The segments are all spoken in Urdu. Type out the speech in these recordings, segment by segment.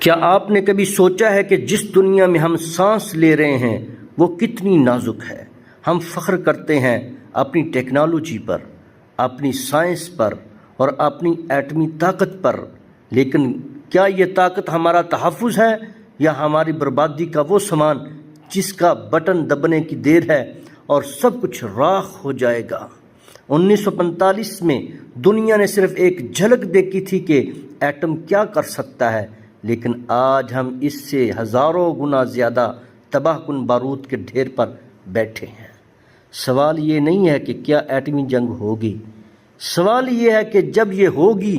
کیا آپ نے کبھی سوچا ہے کہ جس دنیا میں ہم سانس لے رہے ہیں وہ کتنی نازک ہے؟ ہم فخر کرتے ہیں اپنی ٹیکنالوجی پر، اپنی سائنس پر اور اپنی ایٹمی طاقت پر، لیکن کیا یہ طاقت ہمارا تحفظ ہے یا ہماری بربادی کا وہ سامان جس کا بٹن دبنے کی دیر ہے اور سب کچھ راکھ ہو جائے گا؟ 1945 میں دنیا نے صرف ایک جھلک دیکھی تھی کہ ایٹم کیا کر سکتا ہے، لیکن آج ہم اس سے ہزاروں گنا زیادہ تباہ کن بارود کے ڈھیر پر بیٹھے ہیں۔ سوال یہ نہیں ہے کہ کیا ایٹمی جنگ ہوگی، سوال یہ ہے کہ جب یہ ہوگی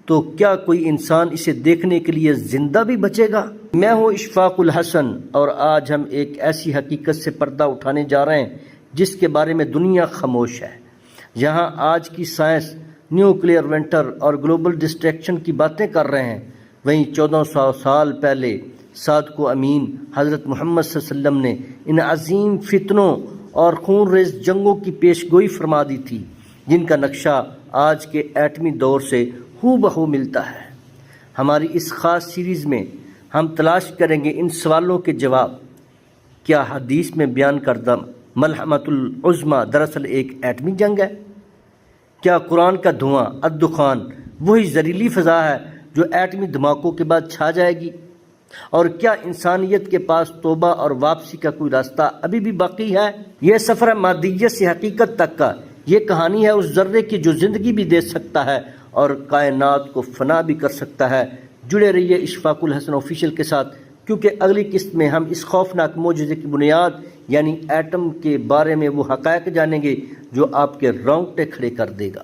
تو کیا کوئی انسان اسے دیکھنے کے لیے زندہ بھی بچے گا؟ میں ہوں اشفاق الحسن اور آج ہم ایک ایسی حقیقت سے پردہ اٹھانے جا رہے ہیں جس کے بارے میں دنیا خاموش ہے۔ جہاں آج کی سائنس نیوکلیئر ونٹر اور گلوبل ڈسٹریکشن کی باتیں کر رہے ہیں، وہیں 1400 سال پہلے صادق و امین حضرت محمد صلی اللہ علیہ وسلم نے ان عظیم فتنوں اور خون ریز جنگوں کی پیش گوئی فرما دی تھی، جن کا نقشہ آج کے ایٹمی دور سے ہو بہو ملتا ہے۔ ہماری اس خاص سیریز میں ہم تلاش کریں گے ان سوالوں کے جواب۔ کیا حدیث میں بیان کردہ ملحمۃ العظمیٰ دراصل ایک ایٹمی جنگ ہے؟ کیا قرآن کا دھواں الدخان وہی زہریلی فضا ہے جو ایٹمی دھماکوں کے بعد چھا جائے گی؟ اور کیا انسانیت کے پاس توبہ اور واپسی کا کوئی راستہ ابھی بھی باقی ہے؟ یہ سفر مادیت سے حقیقت تک کا، یہ کہانی ہے اس ذرے کی جو زندگی بھی دے سکتا ہے اور کائنات کو فنا بھی کر سکتا ہے۔ جڑے رہیے اشفاق الحسن آفیشیل کے ساتھ، کیونکہ اگلی قسط میں ہم اس خوفناک معجزے کی بنیاد یعنی ایٹم کے بارے میں وہ حقائق جانیں گے جو آپ کے رونگٹے کھڑے کر دے گا۔